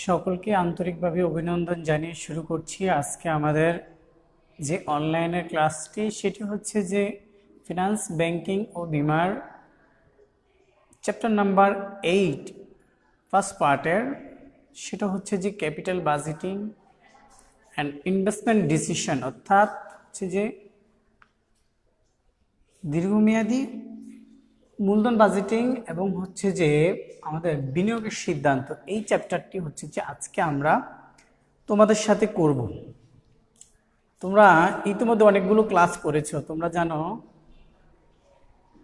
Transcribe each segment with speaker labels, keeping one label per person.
Speaker 1: সকলকে আন্তরিকভাবে অভিনন্দন জানিয়ে শুরু করছি আজকে আমাদের যে অনলাইনের ক্লাসটি, সেটি হচ্ছে যে ফিনান্স, ব্যাংকিং ও বিমার চ্যাপ্টার নাম্বার 8 ফার্স্ট পার্টের, সেটা হচ্ছে যে capital budgeting and investment decision, অর্থাৎ হচ্ছে যে দীর্ঘমেয়াদী মূলধন বাজেটিং এবং হচ্ছে যে আমাদের বিনিয়োগের সিদ্ধান্ত। এই চ্যাপ্টারটি হচ্ছে যে আজকে আমরা তোমাদের সাথে করব। তোমরা ইতিমধ্যে অনেকগুলো ক্লাস করেছো, তোমরা জানো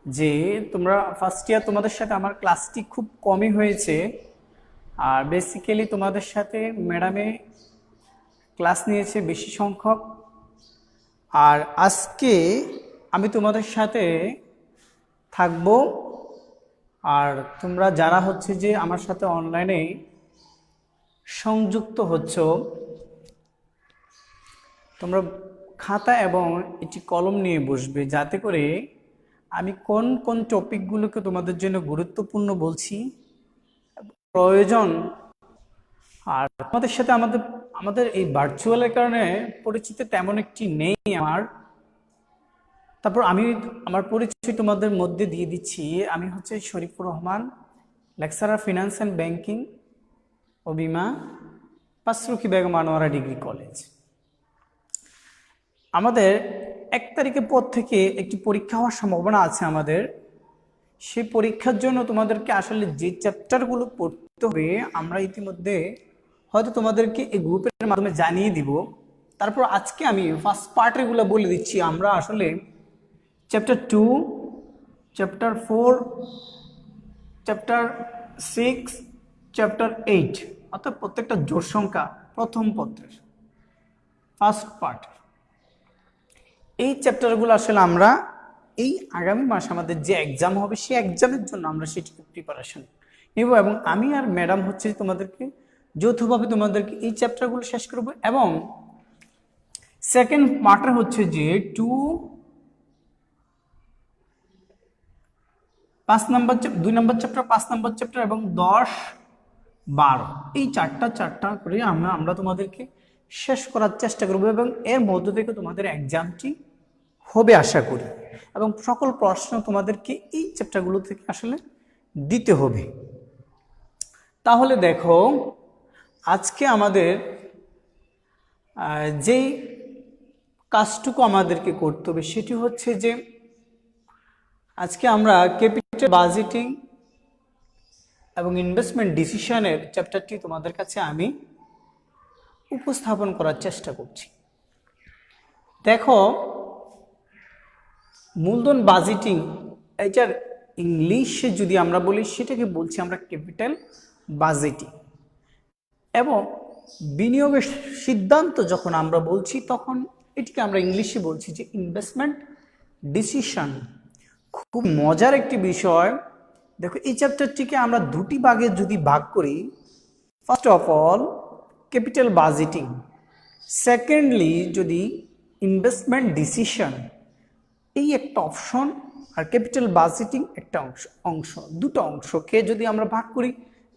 Speaker 1: যে তোমরা ফার্স্ট ইয়ার তোমাদের সাথে আমার ক্লাসটি খুব কমই হয়েছে, আর বেসিক্যালি তোমাদের সাথে ম্যাডামে ক্লাস নিয়েছে বেশি সংখ্যক। আর আজকে আমি তোমাদের সাথে থাকবো। আর তোমরা যারা হচ্ছে যে আমার সাথে অনলাইনে সংযুক্ত হচ্ছ, তোমরা খাতা এবং একটি কলম নিয়ে বসবে, যাতে করে আমি কোন কোন টপিকগুলোকে তোমাদের জন্য গুরুত্বপূর্ণ বলছি, প্রয়োজন। আর তোমাদের সাথে আমাদের এই ভার্চুয়ালের কারণে পরিচিতি তেমন একটি নেই আমার। তারপর আমি আমার পরিচয় তোমাদের মধ্যে দিয়ে দিচ্ছি। আমি হচ্ছে Sharifur Rahman, lecturer finance and banking ও বিমা, পাঁচরুখি বেগম আনোয়ারা ডিগ্রি কলেজ। আমাদের 1 তারিখের পর থেকে একটি পরীক্ষা হওয়ার সম্ভাবনা আছে আমাদের। সেই পরীক্ষার জন্য তোমাদেরকে আসলে যে চ্যাপ্টারগুলো পড়তে হবে, আমরা ইতিমধ্যে হয়তো তোমাদেরকে এই গ্রুপের মাধ্যমে জানিয়ে দিব। তারপর আজকে আমি ফার্স্ট পার্টেরগুলো বলে দিচ্ছি। আমরা আসলে চ্যাপ্টার 2, চ্যাপ্টার 4, চ্যাপ্টার 6, চ্যাপ্টার 8, অর্থাৎ প্রত্যেকটা জোড় সংখ্যা প্রথম পত্রের ফার্স্ট পার্ট, এই চ্যাপ্টারগুলো আসলে আমরা এই আগামী মাসে আমাদের যে এক্সাম হবে সেই এক্সামের জন্য আমরা সেটিকে প্রিপারেশন নেব। এবং আমি আর ম্যাডাম হচ্ছে তোমাদেরকে যৌথভাবে তোমাদেরকে এই চ্যাপ্টারগুলো শেষ করব। এবং সেকেন্ড পার্টে হচ্ছে যে 2 নম্বর চ্যাপ্টার, 5 নম্বর চ্যাপ্টার এবং 10, 12, এই চারটা করে আমরা তোমাদেরকে শেষ করার চেষ্টা করব। এবং এর মধ্য থেকে তোমাদের এক্সামটি হবে আশা করি। এবং সকল প্রশ্ন তোমাদেরকে এই চ্যাপ্টারগুলো থেকে আসলে দিতে হবে। তাহলে দেখো, আজকে আমাদের যেই কাজটুকু আমাদেরকে করতে হবে সেটি হচ্ছে যে আজকে আমরা ক্যাপিটাল বাজেটিং এবং ইনভেস্টমেন্ট ডিসিশনের চ্যাপ্টারটি তোমাদের কাছে আমি উপস্থাপন করার চেষ্টা করছি। দেখো, মূলধন বাজেটিং, এটার ইংলিশে যদি আমরা বলি সেটাকে বলছি আমরা ক্যাপিটাল বাজেটিং। এবং বিনিয়োগের সিদ্ধান্ত যখন আমরা বলছি তখন এটিকে আমরা ইংলিশে বলছি যে ইনভেস্টমেন্ট ডিসিশন। খুব মজার একটি বিষয়। দেখো, এই চ্যাপ্টারটিকে আমরা দুটি ভাগে যদি ভাগ করি, first of all capital budgeting, secondly যদি ইনভেস্টমেন্ট ডিসিশন, এই একটা অপশন, আর ক্যাপিটাল বাজেটিং একটা অংশ, দুটো অংশকে যদি আমরা ভাগ করি,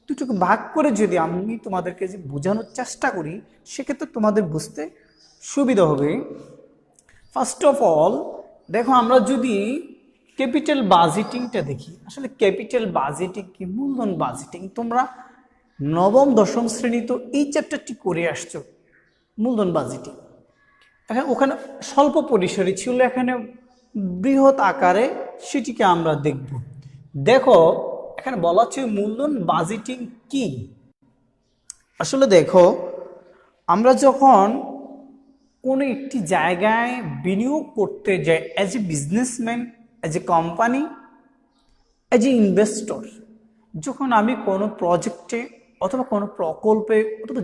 Speaker 1: দুটোকে ভাগ করে যদি আমি তোমাদেরকে যে বোঝানোর চেষ্টা করি, সেক্ষেত্রে তোমাদের বুঝতে সুবিধা হবে। ফার্স্ট অফ অল দেখো, আমরা যদি ক্যাপিটাল বাজেটিংটা দেখি, আসলে ক্যাপিটাল বাজেটিং কি, মূলধন বাজেটিং, তোমরা নবম দশম শ্রেণী তো এই চ্যাপ্টারটি করে আসছো। মূলধন বাজেটিং ওখানে স্বল্প পরিসরে ছিল, এখানে বৃহৎ আকারে সেটিকে আমরা দেখব। দেখো, এখানে বলা হচ্ছে মূলধন বাজেটিং কি। আসলে দেখো, আমরা যখন কোনো একটি জায়গায় বিনিয়োগ করতে যাই, as a businessman, as a company, as a investor, যখন আমি কোনো প্রজেক্টে অথবা কোনো প্রকল্পে অথবা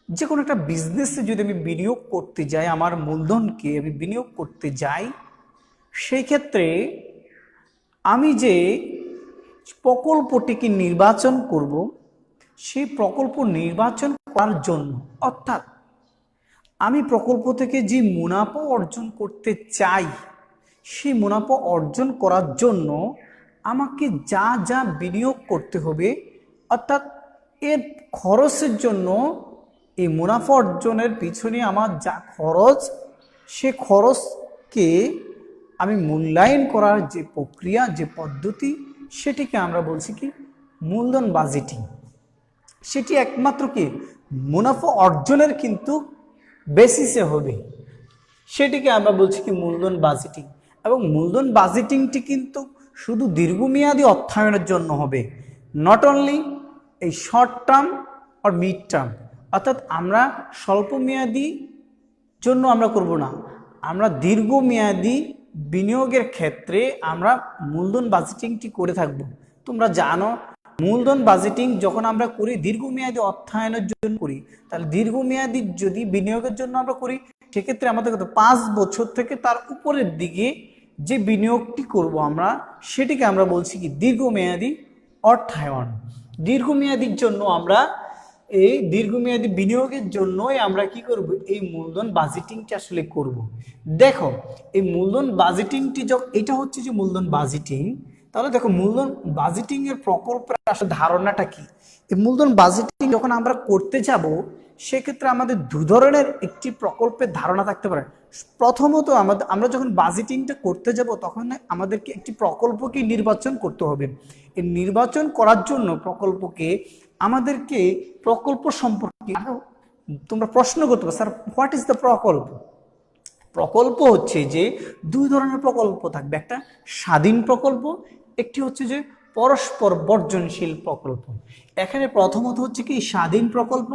Speaker 1: যে কোনো একটা বিজনেসে যদি আমি বিনিয়োগ করতে যাই, আমার মূলধনকে আমি বিনিয়োগ করতে যাই, সেই ক্ষেত্রে আমি যে প্রকল্পটিকে নির্বাচন করব, সেই প্রকল্প নির্বাচন করার জন্য, অর্থাৎ আমি প্রকল্প থেকে যে মুনাফা অর্জন করতে চাই, সেই মুনাফা অর্জন করার জন্য আমাকে যা যা বিনিয়োগ করতে হবে, অর্থাৎ এর খরচের জন্য এই মুনাফা অর্জনের পিছনে আমার যা খরচ, সে খরচকে আমি মূল্যায়ন করার যে প্রক্রিয়া, যে পদ্ধতি, সেটিকে আমরা বলছি কি মূলধন বাজেটিং। সেটি একমাত্র কি মুনাফা অর্জনের কিন্তু বেসিসে হবে, সেটিকে আমরা বলছি কি মূলধন বাজেটিং। এবং মূলধন বাজেটিংটি কিন্তু শুধু দীর্ঘমেয়াদী অর্থায়নের জন্য হবে, নট অনলি এই শর্ট টার্ম আর মিড টার্ম। অর্থাৎ আমরা স্বল্পমেয়াদী জন্য আমরা করব না, আমরা দীর্ঘমেয়াদী বিনিয়োগের ক্ষেত্রে আমরা মূলধন বাজেটিংটি করে থাকব। তোমরা জানো মূলধন বাজেটিং যখন আমরা করি দীর্ঘমেয়াদী অর্থায়নের জন্য করি, তাহলে দীর্ঘমেয়াদী যদি বিনিয়োগের জন্য আমরা করি, সেক্ষেত্রে আমাদের কত 5 বছর থেকে তার উপরের দিকে যে বিনিয়োগটি করব আমরা, সেটিকে আমরা বলছি কি দীর্ঘমেয়াদী অর্থায়ন। দীর্ঘমেয়াদীর জন্য আমরা এই দীর্ঘমেয়াদী বিনিয়োগের জন্যই আমরা কি করব, এই মূলধন বাজেটিংটি আসলে করব। দেখো এই মূলধন বাজেটিংটি এটা হচ্ছে যে মূলধন বাজেটিং। তাহলে দেখো মূলধন বাজেটিং এর প্রকল্পের আসলে ধারণাটা কি। এই মূলধন বাজেটিং যখন আমরা করতে যাব, সেক্ষেত্রে আমাদের দু ধরনের একটি প্রকল্পের ধারণা থাকতে পারে। প্রথমত আমরা যখন বাজেটিংটা করতে যাব, তখন আমাদেরকে একটি প্রকল্পকে নির্বাচন করতে হবে। এই নির্বাচন করার জন্য প্রকল্পকে আমাদেরকে প্রকল্প সম্পর্কে তোমরা প্রশ্ন করতে পারো, স্যার হোয়াট ইজ দ্য প্রকল্প। প্রকল্প হচ্ছে যে দুই ধরনের প্রকল্প থাকবে, একটা স্বাধীন প্রকল্প, একটি হচ্ছে যে পরস্পর বর্জনশীল প্রকল্প। এখানে প্রথমত হচ্ছে কি স্বাধীন প্রকল্প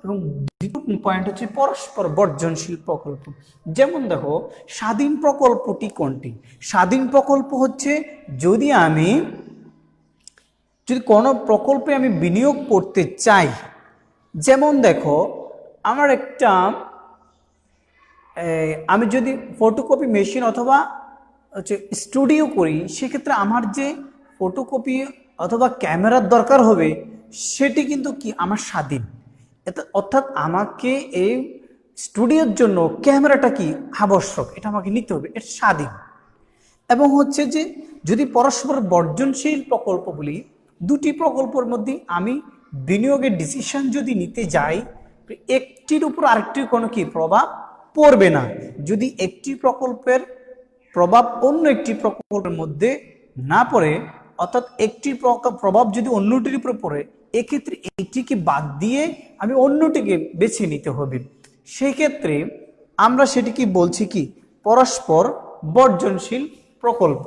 Speaker 1: এবং দ্বিতীয় পয়েন্ট হচ্ছে পরস্পর বর্জনশীল প্রকল্প। যেমন দেখো স্বাধীন প্রকল্পটি কোনটি। স্বাধীন প্রকল্প হচ্ছে যদি কোনো প্রকল্পে আমি বিনিয়োগ করতে চাই, যেমন দেখো আমার একটা আমি যদি ফটোকপি মেশিন অথবা হচ্ছে স্টুডিও করি, সেক্ষেত্রে আমার যে ফটোকপি অথবা ক্যামেরার দরকার হবে, সেটি কিন্তু কি আমার স্বাধীন। অর্থাৎ আমাকে এই স্টুডিওর জন্য ক্যামেরাটা কি আবশ্যক, এটা আমাকে নিতে হবে, এটা স্বাধীন। এবং হচ্ছে যে যদি পরস্পর বর্জনশীল প্রকল্প বলি, দুটি প্রকল্পের মধ্যে আমি বিনিয়োগের ডিসিশন যদি নিতে যাই, একটির উপর আরেকটির কোনো কি প্রভাব পড়বে না। যদি একটি প্রকল্পের প্রভাব অন্য একটি প্রকল্পের মধ্যে না পড়ে, অর্থাৎ একটির প্রভাব যদি অন্যটির উপর পড়ে, এক্ষেত্রে একটিকে বাদ দিয়ে আমি অন্যটিকে বেছে নিতে হবে। সেই ক্ষেত্রে আমরা সেটিকে বলছি কি পরস্পর বর্জনশীল প্রকল্প।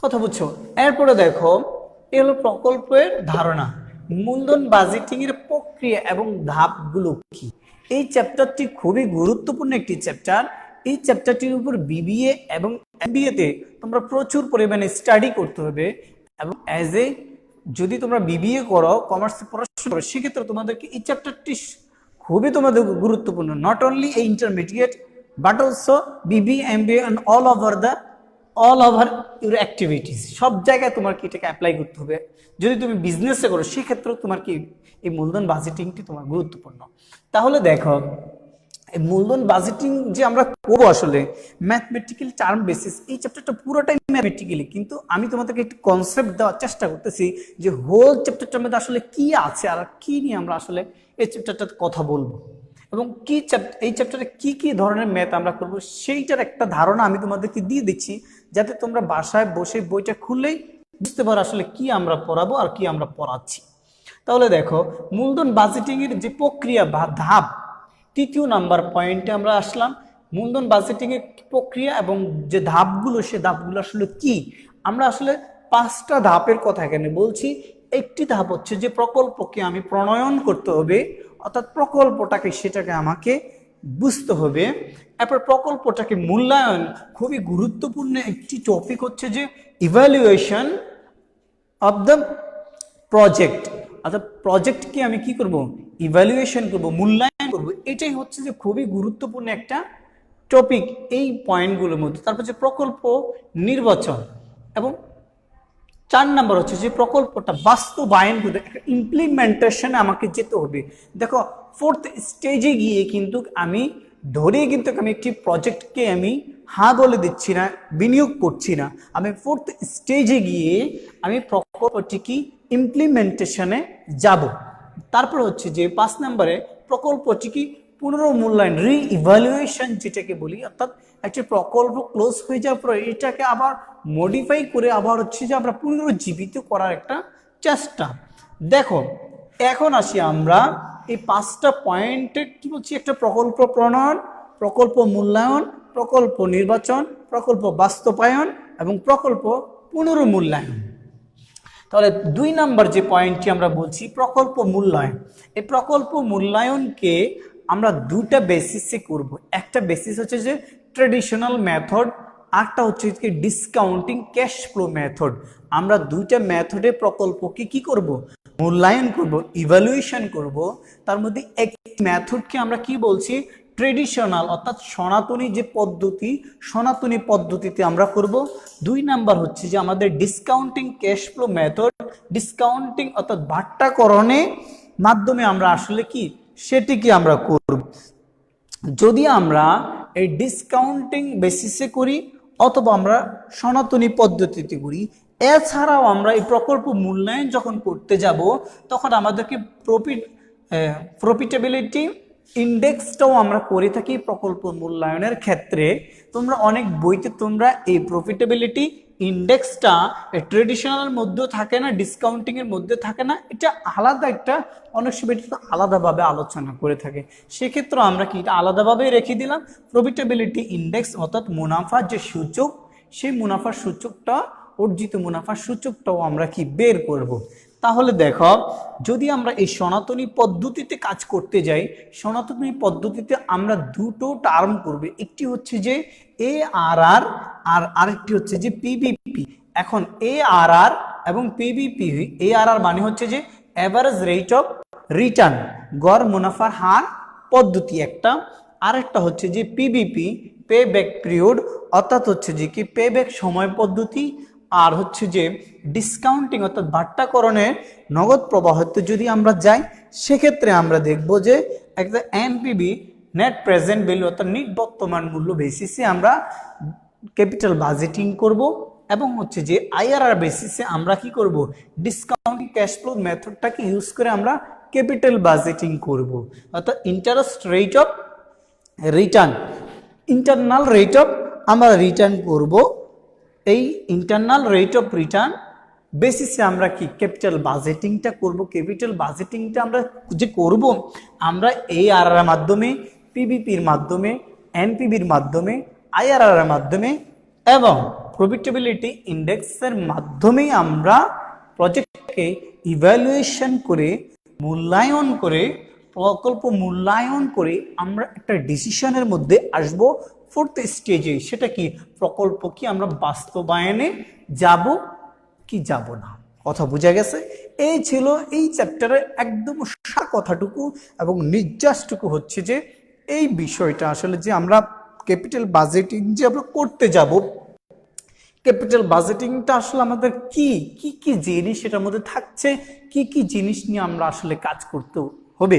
Speaker 1: কথা বুঝছো? এরপরে দেখো এ হলো প্রকল্পের ধারণা। মূলধন বাজেটিং এর প্রক্রিয়া এবং ধাপগুলো কি। এই চ্যাপ্টারটি খুবই গুরুত্বপূর্ণ একটি চ্যাপ্টার। এই চ্যাপ্টারটির উপর বিবিএ এবং এমবিএ তে তোমরা প্রচুর পরিমাণে স্টাডি করতে হবে। এবং যদি তোমরা বিবিএ করো, কমার্সে পড়াশোনা করো, সেক্ষেত্রে তোমাদেরকে এই চ্যাপ্টারটি খুবই তোমাদের গুরুত্বপূর্ণ। নট অনলি এই intermediate but also BBA MBA and all over your activities, সব জায়গায় তোমার কি এটাকে অ্যাপ্লাই করতে হবে। যদি তুমি বিজনেসে করো, সেক্ষেত্রেও তোমার কি এই মূলধন বাজেটিংটি তোমার গুরুত্বপূর্ণ। তাহলে দেখো এই মূলধন বাজেটিং যে আমরা করবো আসলে ম্যাথমেটিক্যাল টার্ম বেসিস, এই চ্যাপ্টারটা পুরোটাই ম্যাথমেটিক্যালি, কিন্তু আমি তোমাদেরকে একটু কনসেপ্ট দেওয়ার চেষ্টা করতেছি যে হোল চ্যাপ্টারটার মধ্যে আসলে কি আছে আর কি নিয়ে আমরা আসলে এই চ্যাপ্টারটাতে কথা বলবো, এবং এই চ্যাপ্টারে কি কি ধরনের ম্যাথ আমরা করবো, সেইটার একটা ধারণা আমি তোমাদেরকে দিয়ে দিচ্ছি, যাতে তোমরা বাসায় বসে বইটা খুললেই বুঝতে পারো আসলে কি আমরা পড়াবো আর কি আমরা পড়াচ্ছি। তাহলে দেখো মূলধন বাজেটিং এর যে প্রক্রিয়া বা ধাপ, তৃতীয় নাম্বার পয়েন্টে আমরা আসলাম। মূলধন বাজেটিং এর প্রক্রিয়া এবং যে ধাপগুলো, সে ধাপগুলো আসলে কি। আমরা আসলে 5টা ধাপের কথা এখানে বলছি। একটি ধাপ হচ্ছে যে প্রকল্পকে আমি প্রণয়ন করতে হবে, অর্থাৎ প্রকল্পটাকে সেটাকে আমাকে বুঝতে হবে। এরপর প্রকল্পটাকে মূল্যায়ন, খুবই গুরুত্বপূর্ণ একটি টপিক হচ্ছে যে ইভ্যালুয়েশন অফ দ্য প্রজেক্ট, অর্থাৎ প্রজেক্টকে আমি কি করব, ইভ্যালুয়েশন করব, মূল্যায়ন করব। এটাই হচ্ছে যে খুবই গুরুত্বপূর্ণ একটা টপিক এই পয়েন্টগুলোর মধ্যে। তারপর যে প্রকল্প নির্বাচন, এবং 4 নাম্বার হচ্ছে যে প্রকল্পটা বাস্তবায়ন করতে, ইমপ্লিমেন্টেশনে আমাকে যেতে হবে। দেখো 4th স্টেজে গিয়ে কিন্তু আমি একটি প্রজেক্টকে আমি হ্যাঁ বলে দিচ্ছি না, বিনিয়োগ করছি না, আমি ফোর্থ স্টেজে গিয়ে আমি প্রকল্পটি কি ইমপ্লিমেন্টেশনে যাব। তারপর হচ্ছে যে 5 নম্বরে প্রকল্পটি কি পুনর্মূল্যায়ন, রিইভ্যালুয়েশন যেটাকে বলি, অর্থাৎ একটা প্রকল্প ক্লোজ হয়ে যাওয়ার পরে এটাকে আবার মডিফাই করে আবার হচ্ছে যে আমরা পুনরুজ্জীবিত করার একটা চেষ্টা। দেখো এখন আসি আমরা এই 5টা পয়েন্টে কি বলছি, একটা প্রকল্প প্রণয়ন, প্রকল্প মূল্যায়ন, প্রকল্প নির্বাচন, প্রকল্প বাস্তবায়ন এবং প্রকল্প পুনর্মূল্যায়ন। তাহলে 2 নম্বর যে পয়েন্টটি আমরা বলছি প্রকল্প মূল্যায়ন, এই প্রকল্প মূল্যায়নকে আমরা 2টা বেসিসে করব। একটা বেসিস হচ্ছে যে ট্রেডিশনাল মেথড, আরটা হচ্ছে কি ডিসকাউন্টিং ক্যাশ ফ্লো মেথড। আমরা 2টা মেথডে প্রকল্পকে কি করব, মূল্যায়ন করব, ইভ্যালুয়েশন করব। তার মধ্যে এক মেথডকে আমরা কি বলছি, ট্রেডিশনাল অর্থাৎ সনাতনী যে পদ্ধতি, সনাতনী পদ্ধতিতে আমরা করব। 2 নাম্বার হচ্ছে যে আমাদের discounting cash flow method, discounting অর্থাৎ ভাট্টাকরণে মাধ্যমে আমরা আসলে কি সেটিকে আমরা করব। যদি আমরা এই ডিসকাউন্টিং বেসিসে করি অথবা আমরা সনাতনী পদ্ধতিতে করি, এছাড়াও আমরা এই প্রকল্প মূল্যায়ন যখন করতে যাব তখন আমাদেরকে প্রফিটেবিলিটি ইন্ডেক্সটাও আমরা করে থাকি প্রকল্প মূল্যায়নের ক্ষেত্রে। তোমরা অনেক বইতে তোমরা এই প্রফিটেবিলিটি ইন্ডেক্সটা ট্রেডিশনাল মধ্যেও থাকে না, ডিসকাউন্টিং এর মধ্যে থাকে না, এটা আলাদা একটা অনেক সময় এটা আলাদাভাবে আলোচনা করে থাকে। সেক্ষেত্রে আমরা কি আলাদাভাবে রেখে দিলাম, প্রফিটেবিলিটি ইন্ডেক্স অর্থাৎ মুনাফার যে সূচক, সেই মুনাফার সূচকটা, অর্জিত মুনাফার সূচকটাও আমরা কি বের করব। তাহলে দেখো যদি আমরা এই সনাতনী পদ্ধতিতে কাজ করতে যাই, সনাতনী পদ্ধতিতে আমরা 2টো টার্ম করব, একটি হচ্ছে যে ARR আর আরেকটি হচ্ছে যে PBP। এখন ARR এবং PBP, ARR মানে হচ্ছে যে অ্যাভারেজ রেট অফ রিটার্ন, গড় মুনাফার হার পদ্ধতি একটা, আরেকটা হচ্ছে যে PBP, পে ব্যাক পিরিয়ড, অর্থাৎ হচ্ছে যে কি পে ব্যাক সময় পদ্ধতি, আর হচ্ছে যে ডিসকাউন্টিং অর্থাৎ ভাট্টাকরণের নগদ প্রবাহতে যদি আমরা যাই সেক্ষেত্রে আমরা দেখব যে একটা NPV, নেট প্রেজেন্ট ভ্যালু অর্থাৎ নিট বর্তমান মূল্য বেসিসে আমরা ক্যাপিটাল বাজেটিং করব, এবং হচ্ছে যে IRR বেসিসে আমরা কি করব, ডিসকাউন্টিং ক্যাশ ফ্লো মেথডটাকে ইউজ করে আমরা ক্যাপিটাল বাজেটিং করব। অর্থাৎ interest rate of return, internal rate of আমরা রিটার্ন করব, এই ইন্টারনাল রেট অফ রিটার্ন বেসিসে আমরা কি ক্যাপিটাল বাজেটিংটা করব। ক্যাপিটাল বাজেটিংটা আমরা যে করব আমরা ARR এর মাধ্যমে, PBPর মাধ্যমে, NPVর মাধ্যমে, IRR এর মাধ্যমে এবং প্রফিটেবিলিটি ইন্ডেক্সের মাধ্যমেই আমরা প্রজেক্টকে ইভ্যালুয়েশন করে, মূল্যায়ন করে, প্রকল্প মূল্যায়ন করে আমরা একটা ডিসিশনের মধ্যে আসব 4th স্টেজে। সেটা কি প্রকল্প কি আমরা বাস্তবায়নে যাব কি যাব না। কথা বোঝা গেছে? এই ছিল এই চ্যাপ্টারের একদম সার কথাটুকু এবং নির্যাসটুকু হচ্ছে যে এই বিষয়টা আসলে যে আমরা ক্যাপিটাল বাজেটিং যে আমরা করতে যাব, ক্যাপিটাল বাজেটিংটা আসলে আমাদের কি কি কি জিনিস সেটার মধ্যে থাকছে, কি কি জিনিস নিয়ে আমরা আসলে কাজ করতে হবে।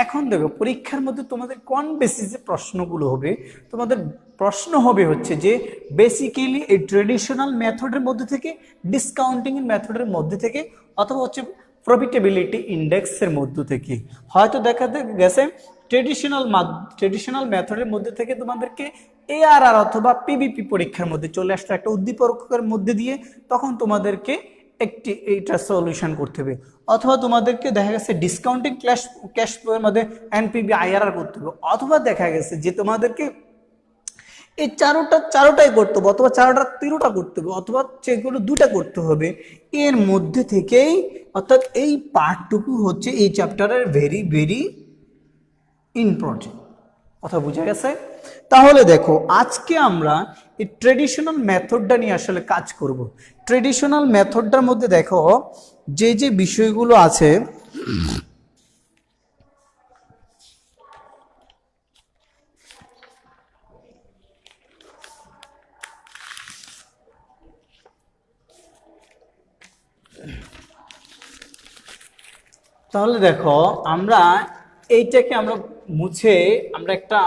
Speaker 1: এখন দেখো পরীক্ষার মধ্যে তোমাদের কোন বেসিসে প্রশ্নগুলো হবে, তোমাদের প্রশ্ন হবে হচ্ছে যে বেসিক্যালি এই ট্রেডিশনাল মেথডের মধ্যে থেকে, ডিসকাউন্টিং এর মেথডের মধ্যে থেকে, অথবা হচ্ছে প্রফিটেবিলিটি ইন্ডেক্সের মধ্য থেকে। হয়তো দেখা গেছে ট্রেডিশনাল মেথডের মধ্যে থেকে তোমাদেরকে ARR অথবা PBP পরীক্ষার মধ্যে চলে আসলো একটা উদ্দীপকের মধ্যে দিয়ে, তখন তোমাদেরকে একটি এইটা সলিউশন করতে হবে। অথবা তোমাদেরকে দেখা গেছে ডিসকাউন্টিং ক্যাশ ফ্লোর মধ্যে NPV IRR করতে হবে, অথবা দেখা গেছে যে তোমাদেরকে এই চারোটাই করতে হবে, অথবা 3টা করতে হবে, অথবা যেগুলো 2টা করতে হবে। এর মধ্যে থেকেই অর্থাৎ এই পার্টটুকু হচ্ছে এই চ্যাপ্টারের ভেরি ভেরি ইম্পর্টেন্ট। কথা বুঝা গেছে? তাহলে দেখো আজকে আমরা এই ট্রেডিশনাল মেথডটা নিয়ে আসলে কাজ করব। ট্রেডিশনাল মেথডটার মধ্যে দেখো যে যে বিষয়গুলো আছে, তাহলে দেখো আমরা এইটাকে আমরা মুছে আমরা একটা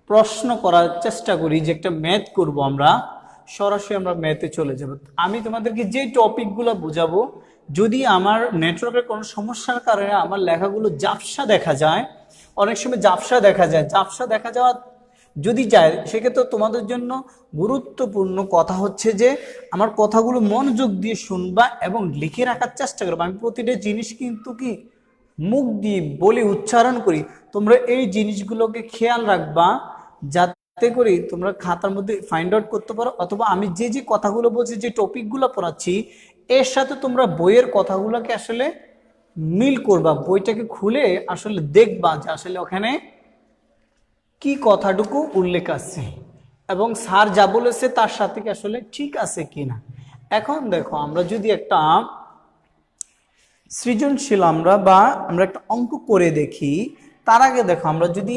Speaker 1: প্রশ্ন করার চেষ্টা করি যে একটা ম্যাথ করব, আমরা সরাসরি আমরা ম্যাথে চলে যাব। আমি তোমাদেরকে যে টপিকগুলো বোঝাবো, যদি আমার নেটওয়ার্কের কোনো সমস্যার কারণে আমার লেখাগুলো ঝাপসা দেখা যায়, অনেক সময় ঝাপসা দেখা যাওয়া যদি যায়, সেক্ষেত্রে তোমাদের জন্য গুরুত্বপূর্ণ কথা হচ্ছে যে আমার কথাগুলো মনোযোগ দিয়ে শুনবা এবং লিখে রাখার চেষ্টা করবা। আমি প্রতিটা জিনিস কিন্তু কি মুখ দিয়ে বলে উচ্চারণ করি, তোমরা এই জিনিসগুলোকে খেয়াল রাখবা যাতে করে তোমরা খাতার মধ্যে ফাইন্ড আউট করতে পারো, অথবা আমি যে যে কথাগুলো বলছি, যে টপিকগুলো পড়াচ্ছি, এর সাথে তোমরা বইয়ের কথাগুলোকে আসলে মিল করবা, বইটাকে খুলে আসলে দেখবা যে আসলে ওখানে কি কথাটুকু উল্লেখ আছে এবং স্যার যা বলেছে তার সাথে কি আসলে ঠিক আছে কিনা। এখন দেখো, আমরা যদি একটা সৃজনশীল আমরা একটা অঙ্ক করে দেখি, তার আগে দেখো, আমরা যদি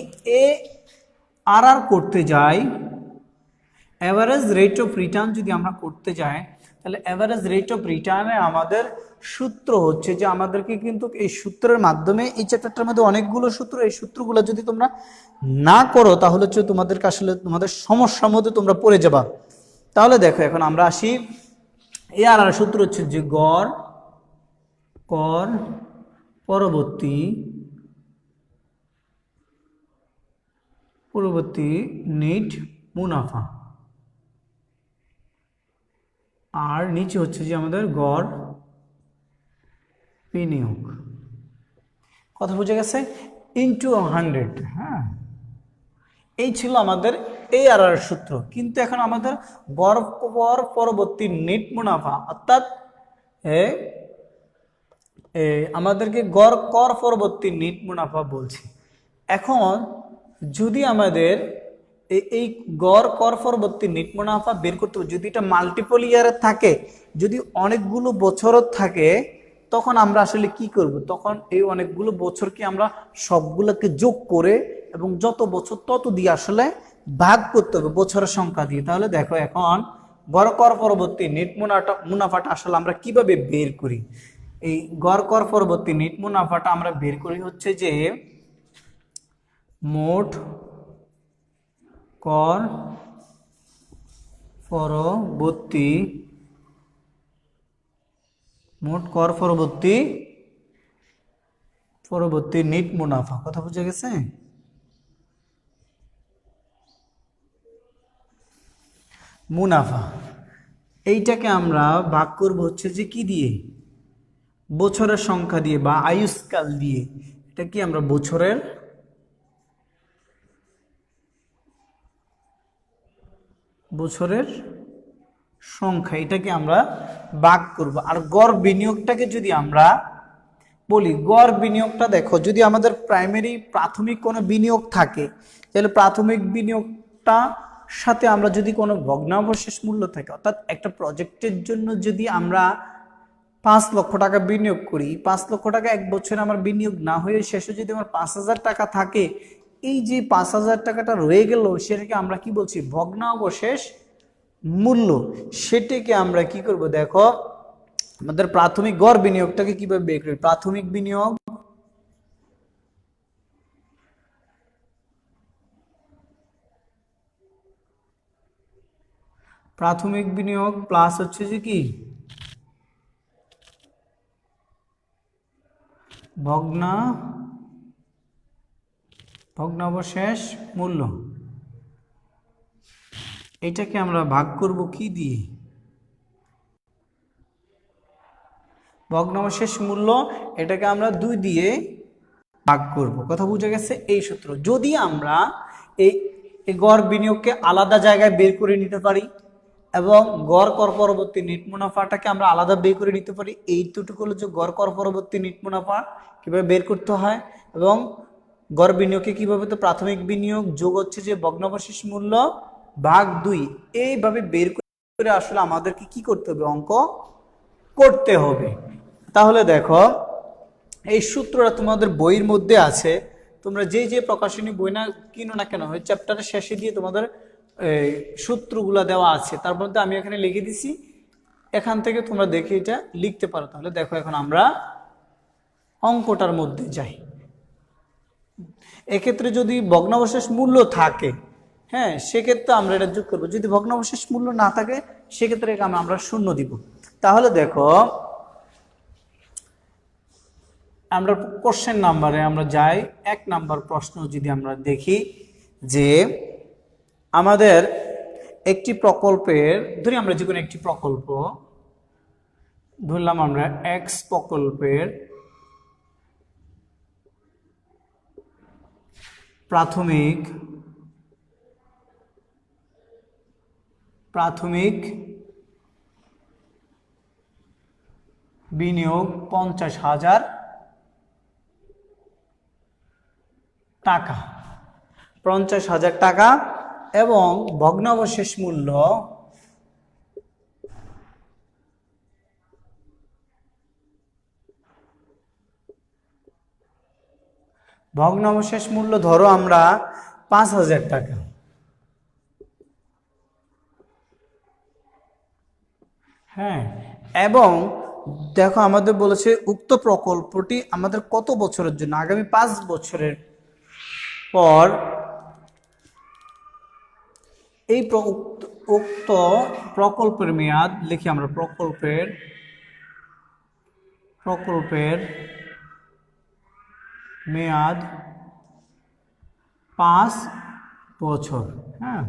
Speaker 1: ARR করতে যাই, অ্যাভারেজ রেট অফ রিটার্ন যদি আমরা করতে যাই, তাহলে অ্যাভারেজ রেট অফ রিটার্নে আমাদের সূত্র হচ্ছে যে আমাদেরকে কিন্তু এই সূত্রের মাধ্যমে, এই চ্যাপ্টারটার মধ্যে অনেকগুলো সূত্র, এই সূত্রগুলো যদি তোমরা না করো তাহলে হচ্ছে তোমাদেরকে আসলে তোমাদের সমস্যার মধ্যে তোমরা পড়ে যাবা। তাহলে দেখো, এখন আমরা আসি, ARR সূত্র হচ্ছে যে গড় কর পরবর্তী নেট মুনাফা, আর নিচে হচ্ছে যে আমাদের গড় বিনিয়োগ। কথা বুঝে গেছে? ইনটু 100। হ্যাঁ, এই ছিল আমাদের ARR সূত্র। কিন্তু এখন আমাদের গড় পরবর্তী নেট মুনাফা, অর্থাৎ আমাদেরকে গড় কর পরবর্তী নেট মুনাফা বলছি। এখন যদি আমাদের এই গড় কর পরবর্তী নেট মুনাফা বের করতে হবে, যদি এটা মাল্টিপল ইয়ারে থাকে, যদি অনেকগুলো বছরও থাকে, তখন আমরা আসলে কি করব? তখন এই অনেকগুলো বছরকে আমরা সবগুলোকে যোগ করে এবং যত বছর তত দিয়ে আসলে ভাগ করতে হবে বছরের সংখ্যা দিয়ে। তাহলে দেখো, এখন গড় কর পরবর্তী নেট মুনাফাটা আসলে আমরা কিভাবে বের করি? এই গড় কর পরবর্তী নেট মুনাফাটা আমরা বের করি হচ্ছে যে মোট কর পরবর্তী নেট মুনাফা। কথা বুঝে গেছে? মুনাফা এইটাকে আমরা ভাগ করব হচ্ছে যে কি দিয়ে? বছরের সংখ্যা দিয়ে বা আয়ুষ্কাল দিয়ে। এটা কি আমরা বছরের সংখ্যা, এটাকে আমরা ভাগ করব। আর গড় বিনিয়োগটাকে যদি আমরা বলি, গড় বিনিয়োগটা দেখো, যদি আমাদের প্রাথমিক কোনো বিনিয়োগ থাকে, তাহলে প্রাথমিক বিনিয়োগটা সাথে আমরা যদি কোনো ভগ্নাবশেষ মূল্য থাকে, অর্থাৎ একটা প্রজেক্টের জন্য যদি আমরা 5 লক্ষ টাকা বিনিয়োগ করি, 5 লক্ষ টাকা এক বছরে আমার বিনিয়োগ না হয়ে শেষে যদি আমার 5,000 টাকা থাকে, এই যে 5,000 টাকাটা রয়ে গেল, সেটাকে আমরা কি বলছি? ভগ্নাবশেষ মূল্য। সেটাকে আমরা কি করব? দেখো, আমাদের প্রাথমিক গড় বিনিয়োগটাকে কিভাবে বের করি? প্রাথমিক বিনিয়োগ প্লাস হচ্ছে যে কি ভগ্নাবশেষ মূল্য। এটাকে আমরা ভাগ করব কি দিয়ে? ভগ্নাবশেষ মূল্য, এটাকে আমরা 2 দিয়ে ভাগ করব। কথা বুঝে গেছে? এই সূত্র। যদি আমরা এই গড় বিনিয়োগকে আলাদা জায়গায় বের করে নিতে পারি এবং গড় কর পরবর্তী নেট মুনাফাটাকে আমরা আলাদা বের করে নিতে পারি, এই দুটোকে হলো যে গড় কর পরবর্তী নেট মুনাফা কিভাবে বের করতে হয়, এবং গড় বিনিয়োগকে কিভাবে, তো প্রাথমিক বিনিয়োগ যোগ হচ্ছে যে ভগ্নাবশেষ মূল্য ভাগ 2, এইভাবে বের করে আসলে আমাদেরকে কি করতে হবে? অঙ্ক করতে হবে। তাহলে দেখো, এই সূত্রটা তোমাদের বইয়ের মধ্যে আছে। তোমরা যে যে প্রকাশনী বই না কিনো না কেন, ওই চ্যাপ্টারের শেষে দিয়ে তোমাদের সূত্রগুলো দেওয়া আছে, তার মধ্যে আমি এখানে লিখে দিছি, এখান থেকে তোমরা দেখে এটা লিখতে পারো। তাহলে দেখো, এখন আমরা অঙ্কটার মধ্যে যাই। এক্ষেত্রে যদি ভগ্নাবশেষ মূল্য থাকে, হ্যাঁ, সেক্ষেত্রে আমরা এটা যোগ করবো। যদি ভগ্নাবশেষ মূল্য না থাকে সেক্ষেত্রে আমরা শূন্য দিব। তাহলে দেখো আমরা কোশ্চেন নাম্বারে আমরা যাই। 1 নাম্বার প্রশ্ন যদি আমরা দেখি যে আমাদের একটি প্রকল্পের, ধরি আমরা যে কোনো একটি প্রকল্প ধরলাম, আমরা এক্স প্রকল্পের প্রাথমিক বিনিয়োগ 50,000 টাকা, 50,000 টাকা এবং ভগ্নাবশেষ মূল্য ধরো আমরা 5,000 টাকা। হ্যাঁ, এবং দেখো আমাদের বলেছে উক্ত প্রকল্পটি আমাদের কত বছরের জন্য, আগামী 5 বছরের পর এই উক্ত প্রকল্পের মেয়াদ লিখি আমরা, প্রকল্পের মেয়াদ 5 বছর। হ্যাঁ,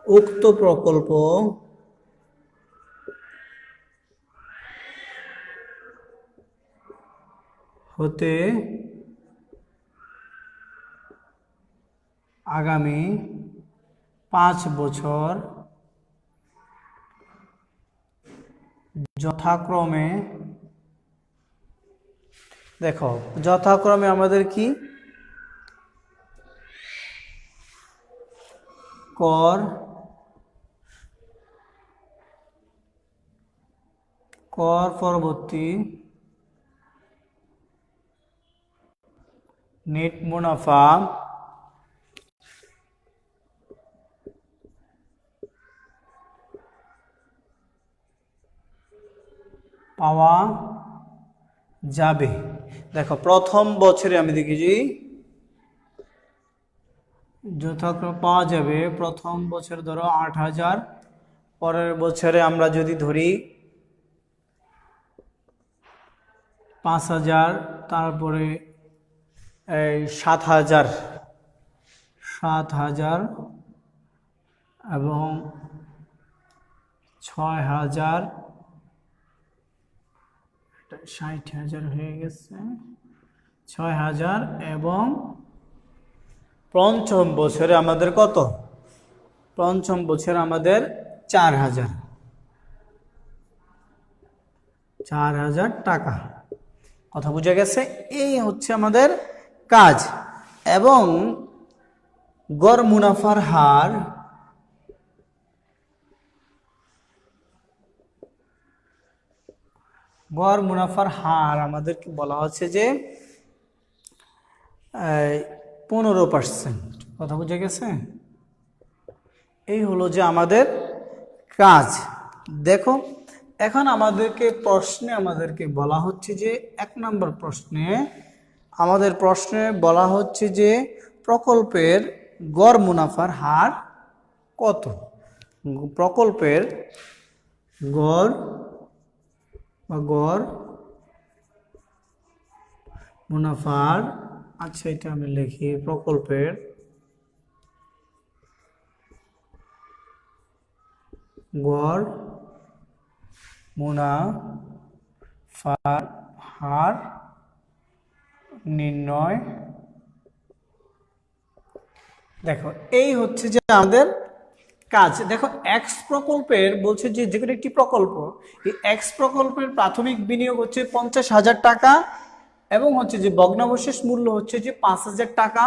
Speaker 1: উক্ত প্রকল্প হতে আগামী 5 বছর যথাক্রমে, দেখো যথাক্রমে আমাদের কি কর পরবর্তী নেট মুনাফা পাওয়া যাবে। দেখো প্রথম বছরে আমি দেখেছি যথাক্রমে পাওয়া যাবে, প্রথম বছর ধরো 8,000, পরের বছরে আমরা যদি ধরি 5,000, তারপরে এই 7,000 এবং 6,000, 60,000 হয়ে গেছে, 6,000 এবং পঞ্চম বছরে আমাদের কত? পঞ্চম বছরে আমাদের 4,000 টাকা। কথা বুঝে গেছে? এই হচ্ছে আমাদের কাজ। এবং গড় মুনাফার হার আমাদেরকে বলা হচ্ছে যে 15%। কথা বুঝে গেছে? এই হলো যে আমাদের কাজ। দেখো এখন আমাদেরকে বলা হচ্ছে যে 1 নম্বর প্রশ্নে বলা হচ্ছে যে প্রকল্পের গড় মুনাফার হার কত। প্রকল্পের গড় মুনাফার, আচ্ছা এটা আমি লিখি, প্রকল্পের গড় মুনাফার হার নির্ণয়। দেখো এই হচ্ছে যে আমাদের কাজ। দেখো এক্স প্রকল্পের বলছে যে যেকোনো একটি প্রকল্প, এই এক্স প্রকল্পের প্রাথমিক বিনিয়োগ হচ্ছে 50,000 টাকা এবং হচ্ছে যে ভগ্নাবশেষ মূল্য হচ্ছে যে 5,000 টাকা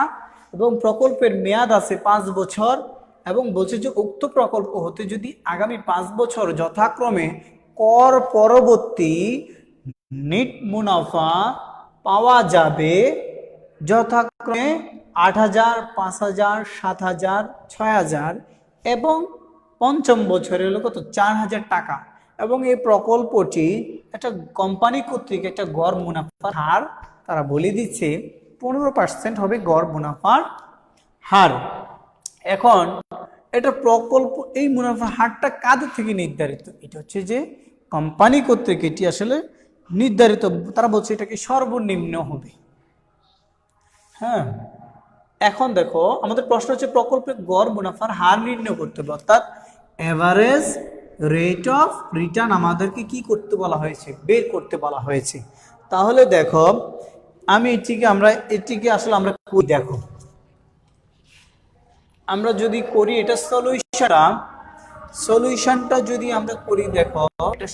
Speaker 1: এবং প্রকল্পের মেয়াদ আছে 5 বছর এবং বলছে যে উক্ত প্রকল্প হতে যদি আগামী 5 বছর যথাক্রমে কর পরবর্তী নেট মুনাফা পাওয়া যাবে যথাক্রমে 8,000, 5,000, 7,000, 6,000 এবং পঞ্চম বছরে হলো কত 4,000 টাকা। এবং এই প্রকল্পটি একটা কোম্পানি কর্তৃক একটা গড় মুনাফার হার তারা বলে দিচ্ছে 15% হবে গড় মুনাফার হার। এখন এটা প্রকল্প, এই মুনাফার হারটা কাদের থেকে নির্ধারিত? এটা হচ্ছে যে কোম্পানি কর্তৃক এটি আসলে নির্ধারিত। তারা বলছে এটাকে সর্বনিম্ন হবে। হ্যাঁ, এখন দেখো আমাদের প্রশ্ন হচ্ছে প্রকল্পের গড় মুনাফার হার নির্ণয় করতে হবে, অর্থাৎ এভারেজ রেট অফ রিটার্ন আমাদেরকে কি করতে বলা হয়েছে, বের করতে বলা হয়েছে। তাহলে দেখো আমি এটিকে আসলে আমরা করি, দেখো আমরা যদি করি এটা সলিউশনটা যদি আমরা করি, দেখো এটা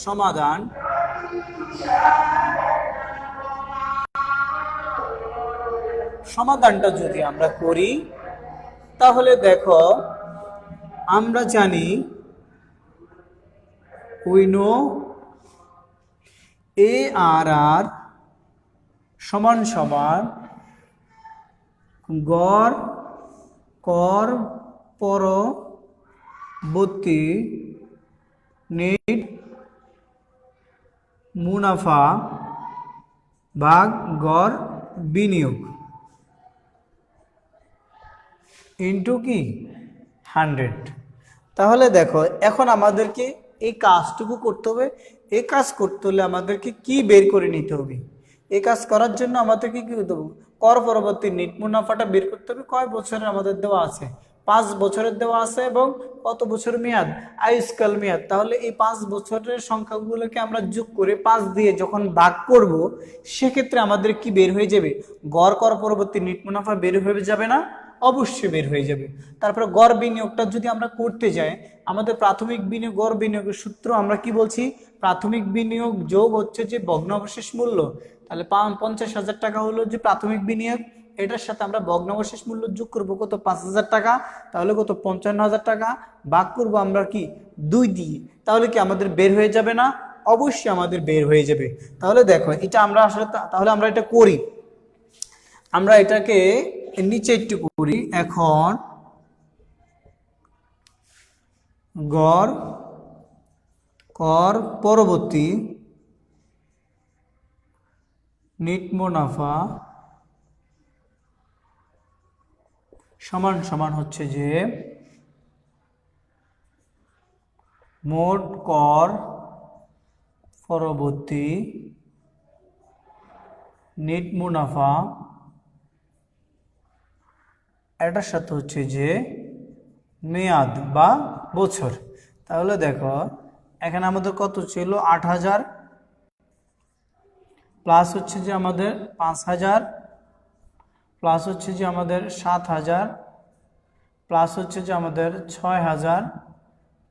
Speaker 1: সমাধানটা যদি আমরা করি, তাহলে দেখো আমরা জানি we know ARR সমান সমান গড় কর পরবর্তী নেট মুনাফা ভাগ গড় বিনিয়োগ ইন্টু কি 100। তাহলে দেখো এখন আমাদেরকে এই কাজটুকু করতে হবে। এই কাজ করতে হলে আমাদেরকে কি বের করে নিতে হবে? এই কাজ করার জন্য আমাদেরকে কি করতে হবে? কর পরবর্তী নেট মুনাফাটা বের করতে হবে। কয় বছরের আমাদের দেওয়া আছে? 5 বছরের দেওয়া আছে, এবং কত বছর মেয়াদ? আয়ুষ্কাল মেয়াদ। তাহলে এই 5 বছরের সংখ্যাগুলোকে আমরা যোগ করে 5 দিয়ে যখন ভাগ করব, সেক্ষেত্রে আমাদের কি বের হয়ে যাবে? গড় কর পরবর্তী নেট মুনাফা বের হয়ে যাবে না? অবশ্যই বের হয়ে যাবে। তারপরে গড় বিনিয়োগটা যদি আমরা করতে যাই, আমাদের প্রাথমিক বিনিয়োগ গড় বিনিয়োগের সূত্র আমরা কি বলছি? প্রাথমিক বিনিয়োগ যোগ হচ্ছে যে ভগ্নাবশেষ মূল্য। তাহলে 50,000 টাকা হলো যে প্রাথমিক বিনিয়োগ, এটার সাথে আমরা ভগ্নাবশেষ মূল্য যোগ করবো কত? 5,000 টাকা। তাহলে কত? 55,000 টাকা। ভাগ করবো আমরা কি 2 দিয়ে। তাহলে কি আমাদের বের হয়ে যাবে না? অবশ্যই আমাদের বের হয়ে যাবে। তাহলে দেখো এটা আমরা আসলে, তাহলে আমরা এটা করি, আমরা এটাকে নিচে একটু করি। এখন গড় কর পরবর্তী নেট মুনাফা সমান সমান হচ্ছে যে মোট কর পরবর্তী নেট মুনাফা, এটার সাথে হচ্ছে যে মেয়াদ বা বছর। তাহলে দেখো এখানে আমাদের কত ছিল? 8,000 প্লাস হচ্ছে যে আমাদের 5,000 প্লাস হচ্ছে যে আমাদের 7,000 প্লাস হচ্ছে যে আমাদের 6,000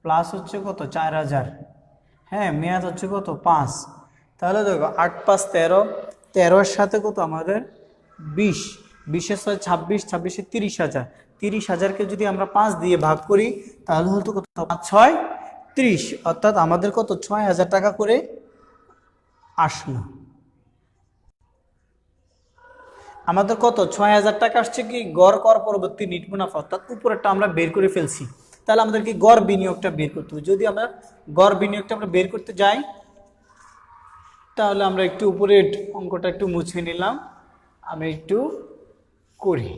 Speaker 1: প্লাস হচ্ছে কত? 4,000। হ্যাঁ, মেয়াদ হচ্ছে কত? 5। তাহলে দেখো 8 5 13, 13-এর সাথে কত আমাদের? 20, 20-এর সাথে 26, 26-এ 30,000, 30,000কে যদি আমরা 5 দিয়ে ভাগ করি, তাহলে হয়তো কত? 5 6 30, অর্থাৎ আমাদের কত? 6,000 টাকা করে আসলো। আমাদের কত? 6,000 টাকা আসছে কি গড় কর পরবর্তী নেট মুনাফা, অর্থাৎ উপরেরটা আমরা বের করে ফেলছি। তাহলে আমাদের কি গড় বিনিয়োগটা বের করতে হবে। যদি আমরা গড় বিনিয়োগটা আমরা বের করতে যাই, তাহলে আমরা একটু উপরের অঙ্কটা একটু মুছে নিলাম, আমি একটু করি।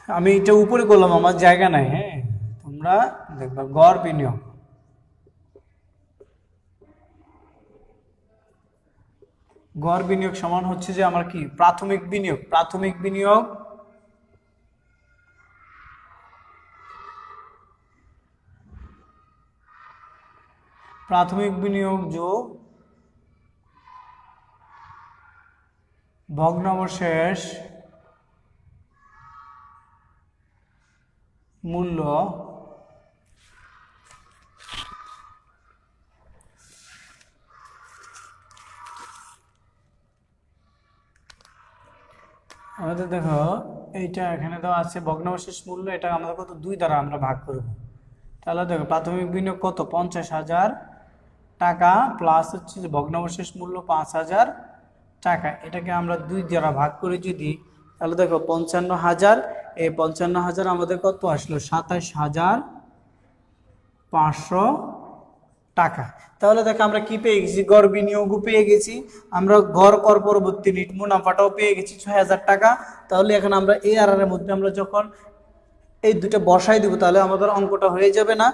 Speaker 1: আমি এটা উপরে করলাম, আমার জায়গা নাই। হ্যাঁ, তোমরা দেখবা গড় বিনিয়োগ, গড় বিনিয়োগ সমান হচ্ছে যে আমার কি? প্রাথমিক বিনিয়োগ। প্রাথমিক বিনিয়োগ যোগ ভগ্নাবশেষ মূল্য আমাদের দেখো এইটা এখানে দেওয়া আছে ভগ্নাবশেষ মূল্য, এটা আমাদের কত? 2 দ্বারা আমরা ভাগ করব। তাহলে দেখো প্রাথমিক বিনিয়োগ কত? 50,000 টাকা প্লাস হচ্ছে যে ভগ্নাবশেষ মূল্য 5,000 টাকা। এটাকে আমরা 2 দ্বারা ভাগ করে যদি, তাহলে দেখো 55,000, এই 55,000 আমাদের কত আসলো? 27,500 টাকা। তাহলে দেখো আমরা কি পেয়ে গেছি, গড় বিনিয়োগও পেয়ে গেছি, আমরা গড় কর পরবর্তী নিট মুনাফাটাও পেয়ে গেছি 6,000 টাকা। তাহলে এখন আমরা ARR এর মধ্যে আমরা যখন এই দুটো বসাই দিব তাহলে আমাদের অঙ্কটা হয়ে যাবে না?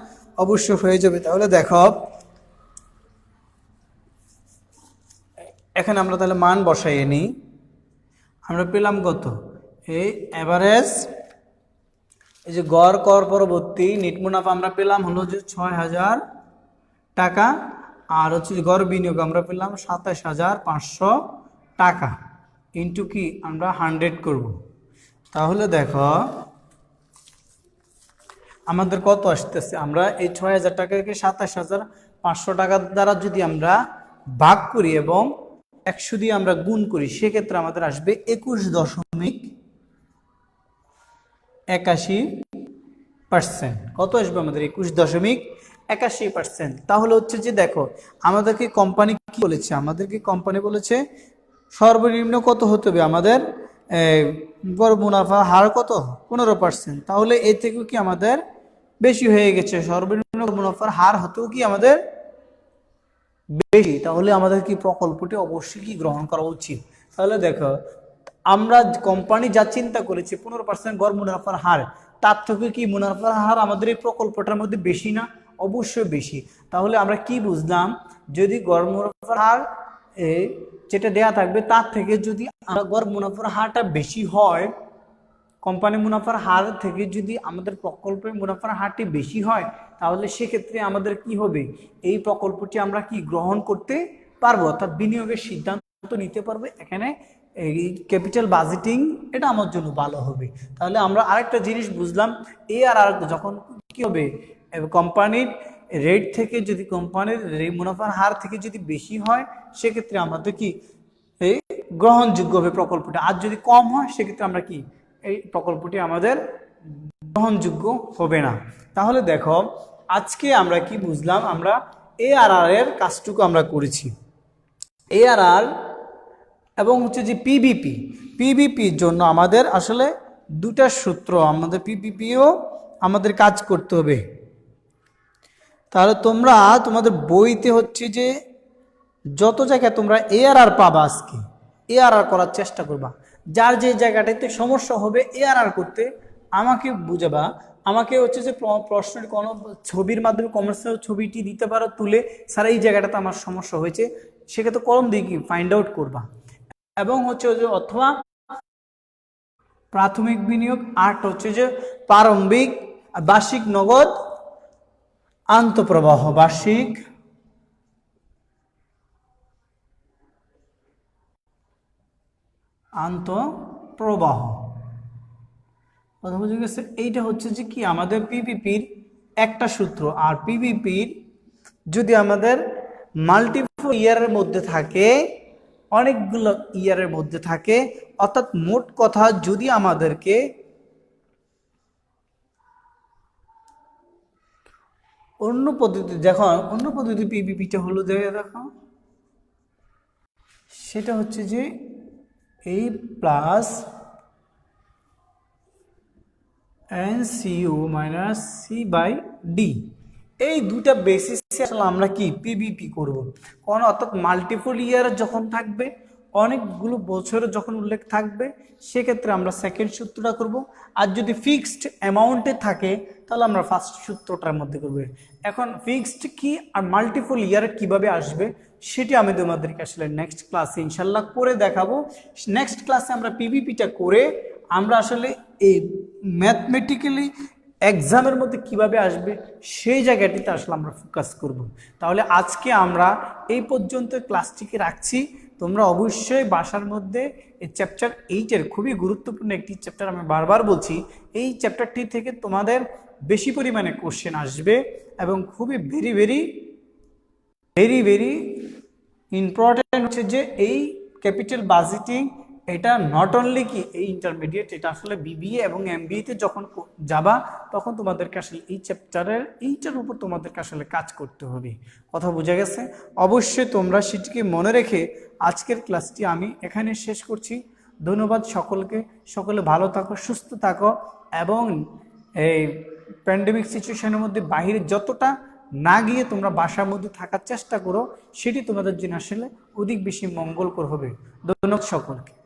Speaker 1: অবশ্যই হয়ে যাবে। তাহলে দেখো এখানে আমরা তাহলে মান বসাইয়ে নিই। আমরা পেলাম কত, এই এভারেজ, এই যে গড় কর পরবর্তী নিট মুনাফা আমরা পেলাম হলো যে 6,000 টাকা, আর হচ্ছে গড় বিনিয়োগ আমরা পেলাম 27,500 টাকা, ইন্টু কি আমরা 100 করব। তাহলে দেখো আমাদের কত আসতেছে, আমরা এই 6,000 টাকাকে 27,500 টাকার দ্বারা যদি আমরা ভাগ করি এবং 100 দিয়ে আমরা গুণ করি, সেক্ষেত্রে আমাদের আসবে 21.81%। কত আসবে আমাদের? 21.81%। তাহলে হচ্ছে যে দেখো আমাদেরকে কোম্পানি কি বলেছে, আমাদেরকে কোম্পানি বলেছে সর্বনিম্ন কত হতে হবে আমাদের গড় মুনাফা হার কত, 15%। তাহলে এ থেকেও কি আমাদের বেশি হয়ে গেছে, সর্বনিম্ন মুনাফার হার হতেও কি আমাদের বেশি। তাহলে আমাদের কি প্রকল্পটি অবশ্যই কি গ্রহণ করা উচিত। তাহলে দেখো আমরা কোম্পানি যা চিন্তা করেছি 15% গড় মুনাফার হার, তার থেকে কি মুনাফার হার আমাদের এই প্রকল্পটার মধ্যে বেশি না? অবশ্যই বেশি। তাহলে আমরা কি বুঝলাম, যদি গড় মুনাফার হার যেটা দেয়া থাকবে তার থেকে যদি আমরা গড় মুনাফার হারটা বেশি হয়, কোম্পানি মুনাফার হার থেকে যদি আমাদের প্রকল্পের মুনাফার হারটি বেশি হয়, তাহলে সেক্ষেত্রে আমাদের কি হবে, এই প্রকল্পটি আমরা কি গ্রহণ করতে পারবো, অর্থাৎ বিনিয়োগের সিদ্ধান্ত নিতে পারবো। এখানে এই ক্যাপিটাল বাজেটিং এটা আমার জন্য ভালো হবে। তাহলে আমরা আরেকটা জিনিস বুঝলাম, ARR যখন কি হবে, কোম্পানির রেট থেকে যদি কোম্পানির মুনাফার হার থেকে যদি বেশি হয়, সেক্ষেত্রে আমাদের কি এই গ্রহণযোগ্য হবে প্রকল্পটা, আর যদি কম হয় সেক্ষেত্রে আমরা কি এই প্রকল্পটি আমাদের গ্রহণযোগ্য হবে না। তাহলে দেখো আজকে আমরা কি বুঝলাম, আমরা ARR এর কাজটুকু আমরা করেছি। ARR এবং হচ্ছে যে পিবিপির জন্য আমাদের আসলে দুটা সূত্র, আমাদের পিবিপিও আমাদের কাজ করতে হবে। তাহলে তোমরা তোমাদের বইতে হচ্ছে যে যত জায়গায় তোমরা ARR পাবা, আজকে ARR করার চেষ্টা করবা। যার যে জায়গাটাতে সমস্যা হবে ARR করতে আমাকে বুঝাবা, আমাকে হচ্ছে যে প্রশ্নের কোনো ছবির মাধ্যমে কমার্সিয়াল ছবিটি দিতে পারো তুলে, স্যার এই জায়গাটাতে আমার সমস্যা হয়েছে, সেক্ষেত্রে কলম দিয়ে কি ফাইন্ড আউট করবা। এবং হচ্ছে যে অথবা প্রাথমিক বিনিয়োগ, আর হচ্ছে যে প্রারম্ভিক বার্ষিক নগদ আন্তঃপ্রবাহ, বার্ষিক আন্তঃপ্রবাহ, কথা বুঝে গেছে। এইটা হচ্ছে যে কি আমাদের পিপিপির একটা সূত্র। আর পিপিপির যদি আমাদের মাল্টিপল ইয়ারের মধ্যে থাকে, অনেকগুলো ইয়ারের মধ্যে থাকে, অর্থাৎ মোট কথা যদি আমাদেরকে অন্য পদ্ধতি দেখো, অন্য পদ্ধতি পিপিপিটা হলো দেখো, সেটা হচ্ছে যে A plus NCU minus C/D, এই দুটা বেসিসে আসলে আমরা কি পিবিপি করব। কারণ অর্থাৎ মাল্টিপল ইয়ার যখন থাকবে, অনেকগুলো বছরের যখন উল্লেখ থাকবে, সেক্ষেত্রে আমরা সেকেন্ড সূত্রটা করব। আর যদি ফিক্সড অ্যামাউন্টে থাকে তাহলে আমরা ফার্স্ট সূত্রটার মধ্যে করব। এখন ফিক্সড কি আর মাল্টিপল ইয়ার কিভাবে আসবে সেটি আমি তোমাদেরকে আসলে নেক্সট ক্লাসে ইনশাল্লাহ করে দেখাবো। নেক্সট ক্লাসে আমরা পিবিপিটা করে আমরা আসলে এই ম্যাথমেটিক্যালি এক্সামের মধ্যে কিভাবে আসবে সেই জায়গাটিতে আসলে আমরা ফোকাস করব। তাহলে আজকে আমরা এই পর্যন্ত ক্লাসটিকে রাখছি। তোমরা অবশ্যই বাসার মধ্যে এই চ্যাপ্টার 8-এর খুবই গুরুত্বপূর্ণ একটি চ্যাপ্টার, আমি বারবার বলছি, এই চ্যাপ্টারটি থেকে তোমাদের বেশি পরিমাণে কোশ্চেন আসবে এবং খুবই very very very very important হচ্ছে যে এই ক্যাপিটাল বাজেটিং, এটা নট অনলি কি এই ইন্টারমিডিয়েট, এটা আসলে বিবিএ এবং এমবিএতে যখন যাবা তখন তোমাদেরকে আসলে এই চ্যাপ্টারের এইটার উপর তোমাদেরকে আসলে কাজ করতে হবে। কথা বোঝা গেছে? অবশ্যই তোমরা সেটিকে মনে রেখে আজকের ক্লাসটি আমি এখানে শেষ করছি। ধন্যবাদ সকলকে, সকলে ভালো থাকো, সুস্থ থাকো এবং এই প্যান্ডেমিক সিচুয়েশনের মধ্যে বাহিরে যতটা না গিয়ে তোমরা বাসার মধ্যে থাকার চেষ্টা করো, সেটি তোমাদের জন্য আসলে অধিক বেশি মঙ্গলকর হবে। ধন্যবাদ সকলকে।